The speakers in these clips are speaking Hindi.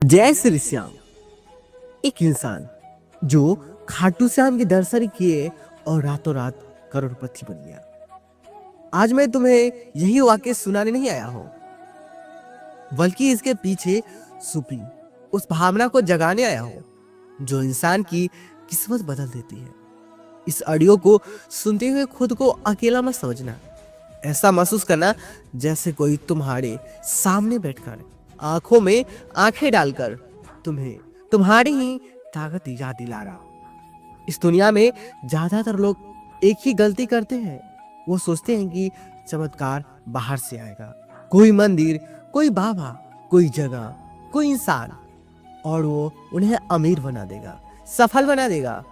जय श्री श्याम। एक इंसान जो खाटू श्याम के दर्शन किए और रातों रात करोड़पति बन गया। आज मैं तुम्हें यही वाक्य सुनाने नहीं आया हूं, बल्कि इसके पीछे छुपी उस भावना को जगाने आया हूं जो इंसान की किस्मत बदल देती है। इस ऑडियो को सुनते हुए खुद को अकेला मत समझना। ऐसा महसूस करना जैसे कोई तुम्हारे सामने बैठकर आंखों में आंखें डालकर तुम्हें तुम्हारी ही ताकत याद दिला रहा हो। इस दुनिया में ज्यादातर लोग एक ही गलती करते हैं। वो सोचते हैं कि चमत्कार बाहर से आएगा, कोई मंदिर, कोई बाबा, कोई जगह, कोई इंसान, और वो उन्हें अमीर बना देगा, सफल बना देगा,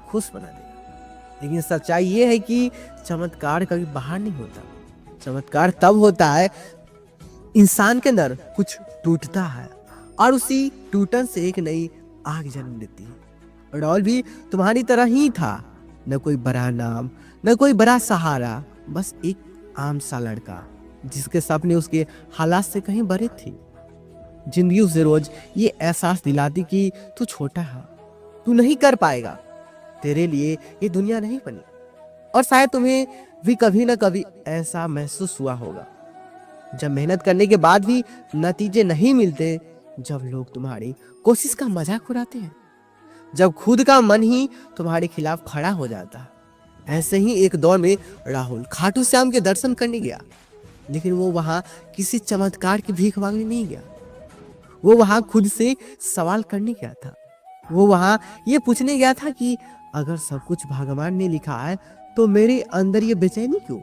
खुश बना देगा। लेकिन सच्चाई ये है कि चमत्कार कभी बाहर नहीं होता। चमत्कार तब होता है इंसान के अंदर कुछ टूटता है और उसी टूटन से एक नई आग जन्म लेती है। राहुल भी तुम्हारी तरह ही था, न कोई बड़ा नाम, न कोई बड़ा सहारा, बस एक आम सा लड़का जिसके सपने उसके हालात से कहीं बड़े थे। जिंदगी उसे रोज ये एहसास दिलाती कि तू छोटा है, तू नहीं कर पाएगा, तेरे लिए ये दुनिया नहीं बनी। और शायद तुम्हें भी कभी न कभी ऐसा महसूस हुआ होगा, जब मेहनत करने के बाद भी नतीजे नहीं मिलते, जब लोग तुम्हारी कोशिश का मजाक उड़ाते हैं, जब खुद का मन ही तुम्हारे खिलाफ खड़ा हो जाता है। ऐसे ही एक दौर में राहुल खाटू श्याम के दर्शन करने गया, लेकिन वो वहां किसी चमत्कार की भीख मांगने नहीं गया। वो वहां खुद से सवाल करने गया था। वो वहां ये पूछने गया था कि अगर सब कुछ भगवान ने लिखा है तो मेरे अंदर ये बेचैनी क्यों?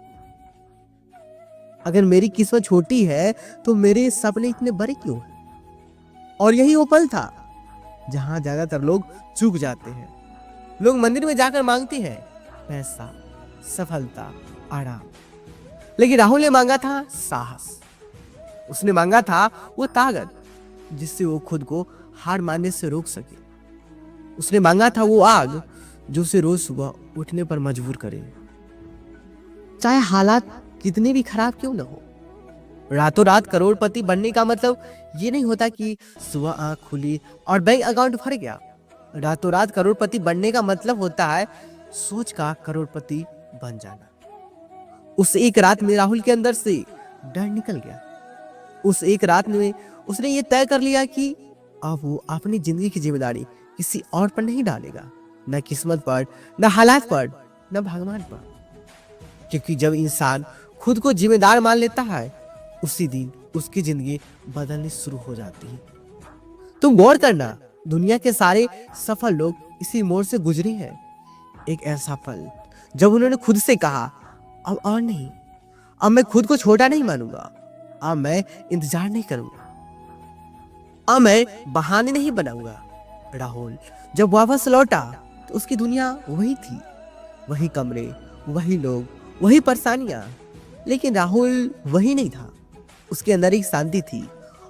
अगर मेरी किस्मत छोटी है तो मेरे सपने इतने बड़े क्यों? और यही वो पल था जहां ज्यादातर लोग चूक जाते हैं। लोग मंदिर में जाकर मांगते हैं पैसा, सफलता, आराम, लेकिन राहुल ने मांगा था साहस। उसने मांगा था वो ताकत जिससे वो खुद को हार मानने से रोक सके। उसने मांगा था वो आग जो उसे रोज सुबह उठने पर मजबूर करे, चाहे हालात कितने भी खराब क्यों ना हो। रातों रात करोड़पति बनने का मतलब ये नहीं होता कि सुबह आंख खुली और बैंक अकाउंट भर गया। रातों रात करोड़पति बनने का मतलब होता है सोच का करोड़पति बन जाना। उस एक रात में राहुल के अंदर से डर निकल गया। उस एक रात में उसने ये तय कर लिया कि अब वो अपनी जिंदगी की जिम्मेदारी किसी और पर नहीं डालेगा, न किस्मत पर, न हालात पर, न भगवान पर। क्योंकि जब इंसान खुद को जिम्मेदार मान लेता है, उसी दिन उसकी जिंदगी बदलनी शुरू हो जाती है। तुम गौर करना, दुनिया के सारे सफल लोग इसी मोड़ से गुजरे हैं। एक ऐसा पल जब उन्होंने खुद से कहा अब और नहीं, अब मैं खुद को छोटा नहीं मानूंगा, अब मैं इंतजार नहीं करूंगा, अब मैं बहाने नहीं बनाऊंगा। राहुल जब वापस लौटा तो उसकी दुनिया वही थी, वही कमरे, वही लोग, वही परेशानियां, लेकिन राहुल वही नहीं था। उसके अंदर एक शांति थी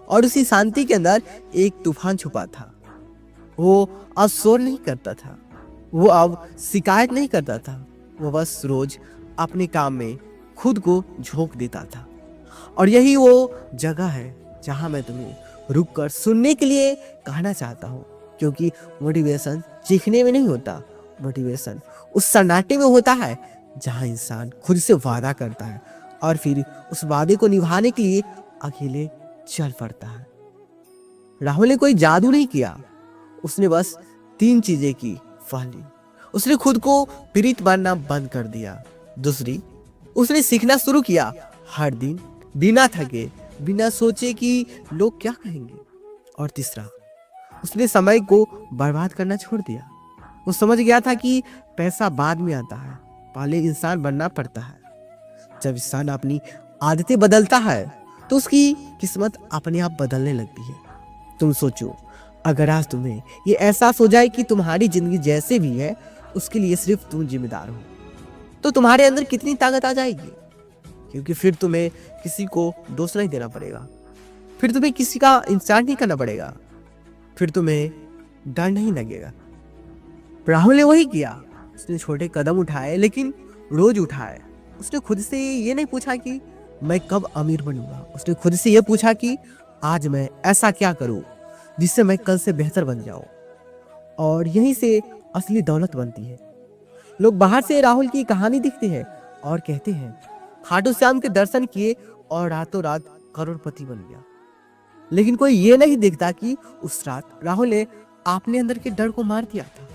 और उसी शांति के अंदर एक तूफान छुपा था। वो अब शोर नहीं करता था, वो अब शिकायत नहीं करता था, वो बस रोज अपने काम में खुद को झोंक देता था। और यही वो जगह है जहां मैं तुम्हें रुक कर सुनने के लिए कहना चाहता हूँ, क्योंकि मोटिवेशन चीखने में नहीं होता, मोटिवेशन उस सन्नाटे में होता है जहां इंसान खुद से वादा करता है और फिर उस वादे को निभाने के लिए अकेले चल पड़ता है। राहुल ने कोई जादू नहीं किया, उसने बस 3 चीजें की। पहली, उसने खुद को पीड़ित मानना बंद कर दिया। दूसरी, उसने सीखना शुरू किया हर दिन, बिना थके, बिना सोचे कि लोग क्या कहेंगे। और तीसरा, उसने समय को बर्बाद करना छोड़ दिया। वो समझ गया था कि पैसा बाद में आता है, पहले इंसान बनना पड़ता है। जब इंसान अपनी आदतें बदलता है तो उसकी किस्मत अपने आप बदलने लगती है। तुम सोचो, अगर आज तुम्हें ये एहसास हो जाए कि तुम्हारी जिंदगी जैसे भी है उसके लिए सिर्फ तुम जिम्मेदार हो, तो तुम्हारे अंदर कितनी ताकत आ जाएगी। क्योंकि फिर तुम्हें किसी को दोष नहीं देना पड़ेगा, फिर तुम्हें किसी का इंतजार नहीं करना पड़ेगा, फिर तुम्हें डर नहीं लगेगा। राहुल ने वही किया। उसने छोटे कदम उठाए, लेकिन रोज उठाए। उसने खुद से ये नहीं पूछा कि मैं कब अमीर बनूंगा, उसने खुद से ये पूछा कि आज मैं ऐसा क्या करूं जिससे मैं कल से बेहतर बन जाऊं। और यहीं से असली दौलत बनती है। लोग बाहर से राहुल की कहानी दिखती है और कहते हैं खाटू श्याम के दर्शन किए और रातों रात करोड़पति बन गया। लेकिन कोई ये नहीं देखता कि उस रात राहुल ने अपने अंदर के डर को मार दिया था।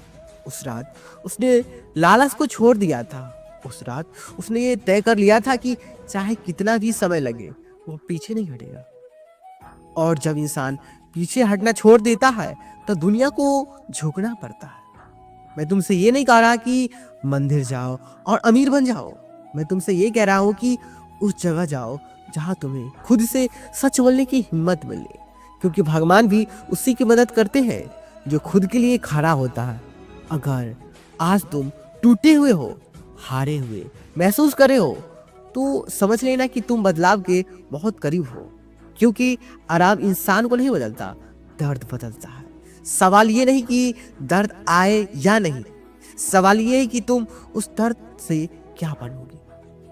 उस रात उसने लालच को छोड़ दिया था। उस रात उसने ये तय कर लिया था कि चाहे कितना भी समय लगे वो पीछे नहीं हटेगा। और जब इंसान पीछे हटना छोड़ देता है तो दुनिया को झुकना पड़ता है। मैं तुमसे ये नहीं कह रहा कि मंदिर जाओ और अमीर बन जाओ। मैं तुमसे ये कह रहा हूं कि उस जगह जाओ जहां तुम्हें खुद से सच बोलने की हिम्मत मिले, क्योंकि भगवान भी उसी की मदद करते हैं जो खुद के लिए खड़ा होता है। अगर आज तुम टूटे हुए हो, हारे हुए महसूस कर रहे हो, तो समझ लेना कि तुम बदलाव के बहुत करीब हो, क्योंकि आराम इंसान को नहीं बदलता, दर्द बदलता है। सवाल ये नहीं कि दर्द आए या नहीं, सवाल ये है कि तुम उस दर्द से क्या बनोगे।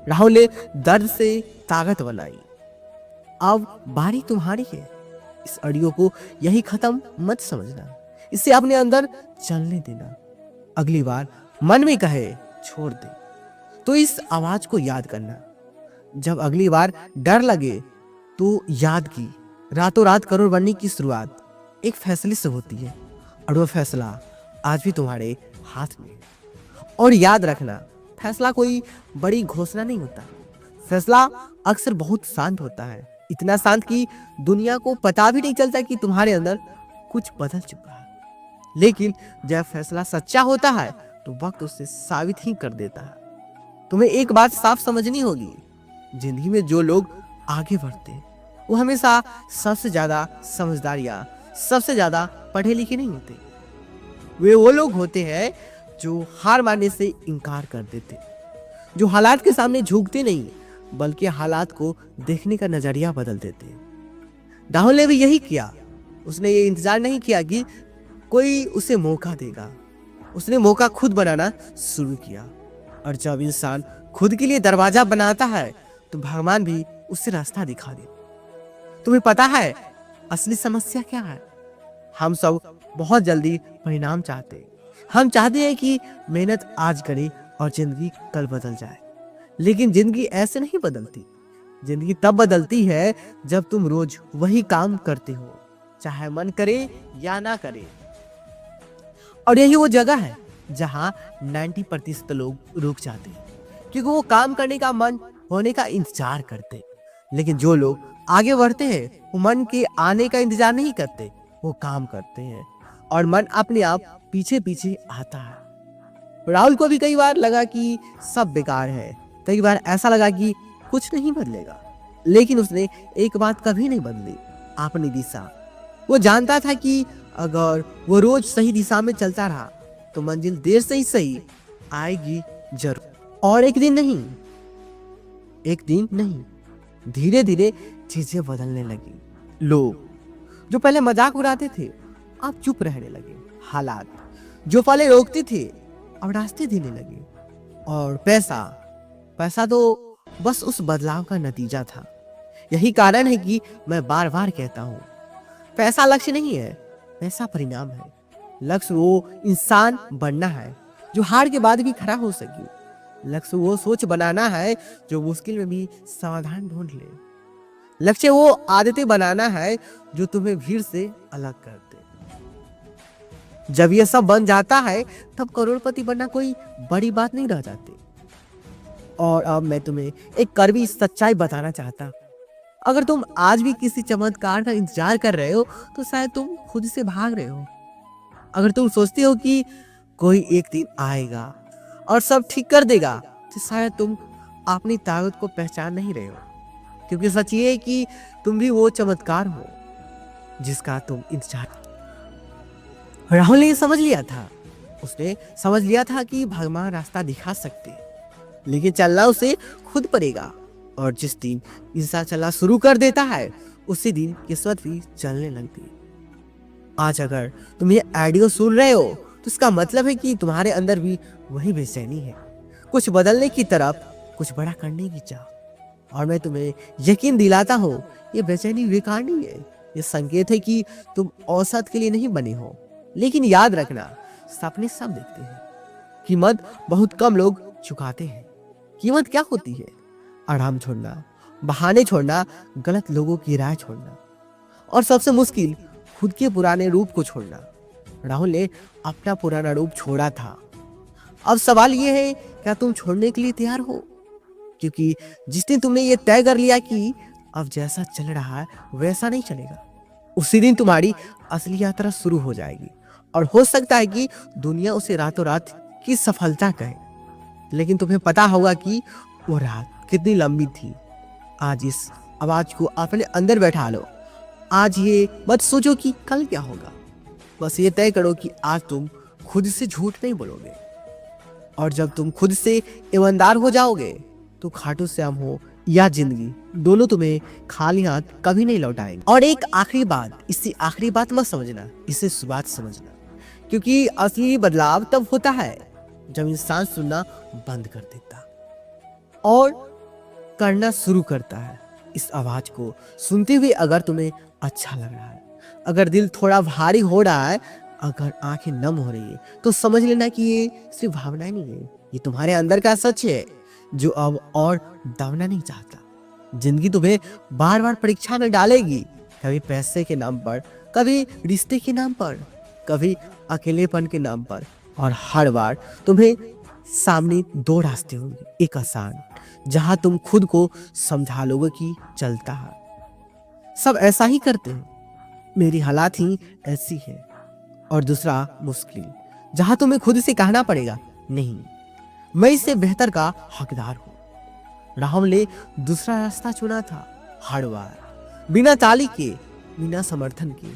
राहुल ने दर्द से ताकत बनाई। अब बारी तुम्हारी है। इस ऑडियो को यही खत्म मत समझना, इसे अपने अंदर चलने देना। अगली बार मन में कहे छोड़ दे तो इस आवाज को याद करना। जब अगली बार डर लगे तो याद की रातों रात करोड़ बनने की शुरुआत एक फैसले से होती है, और वो फैसला आज भी तुम्हारे हाथ में है। और याद रखना, फैसला कोई बड़ी घोषणा नहीं होता। फैसला अक्सर बहुत शांत होता है, इतना शांत कि दुनिया को पता भी नहीं चलता कि तुम्हारे अंदर कुछ बदल चुका है। लेकिन जब फैसला सच्चा होता है तो वक्त उसे साबित ही कर देता है। तुम्हें एक बात साफ समझनी होगी, जिंदगी में जो लोग आगे बढ़ते हैं वो हमेशा सबसे ज्यादा समझदार या सबसे ज्यादा पढ़े लिखे नहीं होते। वे वो लोग होते हैं जो हार मानने से इनकार कर देते, जो हालात के सामने झुकते नहीं बल्कि हालात को देखने का नजरिया बदल देते हैं। राहुल ने भी यही किया। उसने ये इंतजार नहीं किया कि कोई उसे मौका देगा, उसने मौका खुद बनाना शुरू किया। और जब इंसान खुद के लिए दरवाजा बनाता है तो भगवान भी उसे रास्ता दिखा दे। तुम्हें पता है असली समस्या क्या है? हम सब बहुत जल्दी परिणाम चाहते हैं। हम चाहते हैं कि मेहनत आज करें और जिंदगी कल बदल जाए, लेकिन जिंदगी ऐसे नहीं बदलती। जिंदगी तब बदलती है जब तुम रोज वही काम करते हो, चाहे मन करे या ना करे। और यही वो जगह है जहां 90% लोग रुक जाते हैं, क्योंकि वो काम करने का मन होने का इंतजार करते। लेकिन जो लोग आगे बढ़ते हैं वो मन के आने का इंतजार नहीं करते, वो काम करते हैं और मन अपने आप पीछे पीछे आता है। राहुल को भी कई बार लगा कि सब बेकार है, कई बार ऐसा लगा कि कुछ नहीं बदलेगा, लेकिन उसने एक बात कभी नहीं बदली, अपनी दिशा। वो जानता था कि अगर वो रोज सही दिशा में चलता रहा तो मंजिल देर से ही सही आएगी जरूर। और एक दिन नहीं, धीरे धीरे चीजें बदलने लगी। लोग जो पहले मजाक उड़ाते थे अब चुप रहने लगे। हालात जो पहले रोकते थे अब रास्ते देने लगे। और पैसा तो बस उस बदलाव का नतीजा था। यही कारण है कि मैं बार बार कहता हूँ, पैसा लक्ष्य नहीं है, पैसा परिणाम है। लक्ष्य वो इंसान बनना है जो हार के बाद भी खड़ा हो सके। लक्ष्य वो सोच बनाना है जो मुश्किल में भी समाधान ढूंढ ले। लक्ष्य वो आदतें बनाना है जो तुम्हें भीड़ से अलग कर दे। जब ये सब बन जाता है तब करोड़पति बनना कोई बड़ी बात नहीं रह जाती। और अब मैं तुम्हें एक कड़वी सच्चाई बताना चाहता। अगर तुम आज भी किसी चमत्कार का इंतजार कर रहे हो तो शायद तुम खुद से भाग रहे हो। अगर तुम सोचते हो कि कोई एक दिन आएगा और सब ठीक कर देगा तो शायद तुम अपनी ताकत को पहचान नहीं रहे हो, क्योंकि सच ये है कि तुम भी वो चमत्कार हो जिसका तुम इंतजार। राहुल ने समझ लिया था। उसने समझ लिया था कि भगवान रास्ता दिखा सकते, लेकिन चलना उसे खुद पड़ेगा। और जिस दिन इंसान चलना शुरू कर देता है उसी दिन किस्मत भी चलने लगती है। आज अगर तुम ये ऑडियो सुन रहे हो तो इसका मतलब है कि तुम्हारे अंदर भी वही बेचैनी है, कुछ बदलने की तरफ, कुछ बड़ा करने की चाह। और मैं तुम्हें यकीन दिलाता हूँ ये बेचैनी बेकार नहीं है, ये संकेत है कि तुम औसत के लिए नहीं बने हो। लेकिन याद रखना, सपने सब देखते हैं, कीमत बहुत कम लोग चुकाते हैं। कीमत क्या होती है? आराम छोड़ना, बहाने छोड़ना, गलत लोगों की राय छोड़ना, और सबसे मुश्किल, खुद के पुराने रूप को छोड़ना। राहुल ने अपना पुराना रूप छोड़ा था। अब सवाल यह है, क्या तुम छोड़ने के लिए तैयार हो? क्योंकि जिस दिन तुमने ये तय कर लिया कि अब जैसा चल रहा है वैसा नहीं चलेगा, उसी दिन तुम्हारी असली यात्रा शुरू हो जाएगी। और हो सकता है कि दुनिया उसे रातों रात की सफलता कहे, लेकिन तुम्हें पता होगा कि वो रात कितनी लंबी थी। आज इस आवाज को अपने अंदर बैठा लो। आज ये मत सोचो कि कल क्या होगा, बस ये तय करो कि आज तुम खुद से झूठ नहीं बोलोगे। और जब तुम खुद से ईमानदार हो जाओगे तो खाटू श्याम हो या जिंदगी, दोनों तुम्हें खाली हाथ कभी नहीं लौटाएंगे। और एक आखिरी बात, इससे आखिरी बात मत समझना, इसे शुरुआत समझना, क्योंकि असली बदलाव तब होता है जब इंसान सुनना बंद कर देता और करना शुरू करता है। इस आवाज को सुनते हुए अगर तुम्हें अच्छा लग रहा है, अगर दिल थोड़ा भारी हो रहा है, अगर आंखें नम हो रही है, तो समझ लेना कि ये सिर्फ भावनाएं नहीं है, ये तुम्हारे अंदर का सच है जो अब और दबना नहीं चाहता। जिंदगी तुम्हें बार बार परीक्षा में डालेगी, कभी पैसे के नाम पर, कभी रिश्ते के नाम पर, कभी अकेलेपन के नाम पर, और हर बार तुम्हें सामने दो रास्ते होंगे। एक आसान, जहां तुम खुद को समझा लोगे कि चलता है, सब ऐसा ही करते हैं, मेरी हालात ही ऐसी है। और दूसरा मुश्किल, जहां तुम्हें खुद से कहना पड़ेगा, नहीं, मैं इससे बेहतर का हकदार हूं। राहुल ने दूसरा रास्ता चुना था, हर बार बिना ताली के, बिना समर्थन के,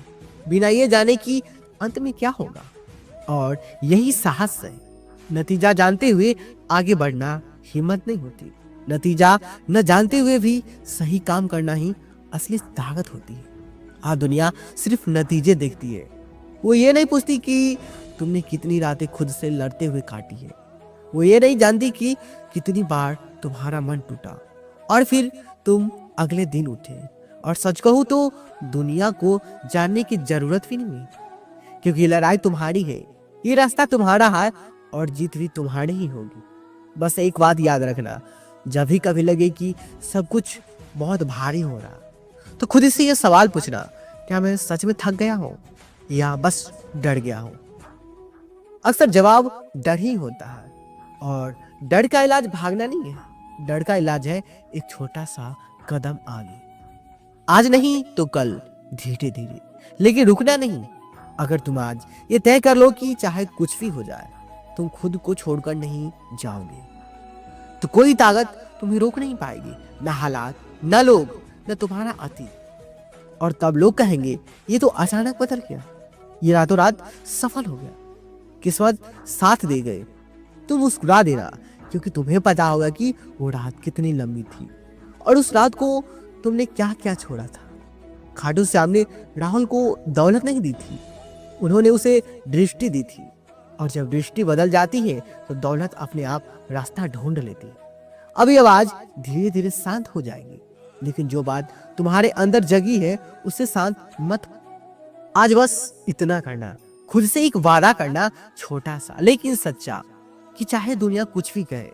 बिना ये जाने कि अंत में क्या होगा। और यही साहस है। नतीजा जानते हुए आगे बढ़ना हिम्मत नहीं होती, नतीजा न जानते हुए भी सही काम करना ही असली ताकत होती है। आज दुनिया सिर्फ नतीजे देखती है, वो ये नहीं पूछती कि तुमने कितनी रातें खुद से लड़ते हुए काटी है, वो ये नहीं जानती कि कितनी बार तुम्हारा मन टूटा और फिर तुम अगले दिन उठे। और सच कहूं तो दुनिया को जानने की जरूरत भी नहीं है, क्योंकि लड़ाई तुम्हारी है, ये रास्ता तुम्हारा है, और जीत भी तुम्हारी ही होगी। बस एक बात याद रखना, जब भी कभी लगे कि सब कुछ बहुत भारी हो रहा, तो खुद से ये सवाल पूछना, क्या मैं सच में थक गया हूं या बस डर गया हूं? अक्सर जवाब डर ही होता है, और डर का इलाज भागना नहीं है, डर का इलाज है एक छोटा सा कदम आगे। आज नहीं तो कल, धीरे धीरे, लेकिन रुकना नहीं। अगर तुम आज ये तय कर लो कि चाहे कुछ भी हो जाए, तुम खुद को छोड़कर नहीं जाओगे, तो कोई ताकत तुम्हें रोक नहीं पाएगी, ना हालात, ना लोग, ना तुम्हारा अतीत। और तब लोग कहेंगे, ये तो अचानक बदल गया, ये रातों रात सफल हो गया, किस्मत साथ दे गए। तुम मुस्कुरा देना, क्योंकि तुम्हें पता होगा कि वो रात कितनी लंबी थी और उस रात को तुमने क्या क्या छोड़ा था। खाटू श्याम ने राहुल को दौलत नहीं दी थी, उन्होंने उसे दृष्टि दी थी। और जब दृष्टि बदल जाती है तो दौलत अपने आप रास्ता ढूंढ लेती है। अब ये आवाज धीरे धीरे शांत हो जाएगी, लेकिन जो बात तुम्हारे अंदर जगी है उससे शांत मत। आज बस इतना करना, खुद से एक वादा करना, छोटा सा लेकिन सच्चा, कि चाहे दुनिया कुछ भी कहे,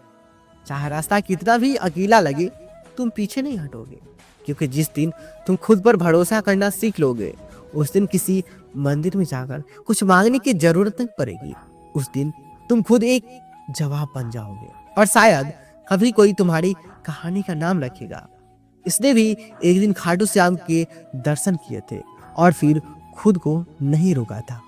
चाहे रास्ता कितना भी अकेला लगे, तुम पीछे नहीं हटोगे। क्योंकि जिस दिन तुम खुद पर भरोसा करना सीख लोगे, उस दिन किसी मंदिर में जाकर कुछ मांगने की जरूरत नहीं पड़ेगी। उस दिन तुम खुद एक जवाब बन जाओगे, और शायद कभी कोई तुम्हारी कहानी का नाम रखेगा। इसने भी एक दिन खाटू श्याम के दर्शन किए थे और फिर खुद को नहीं रोका था।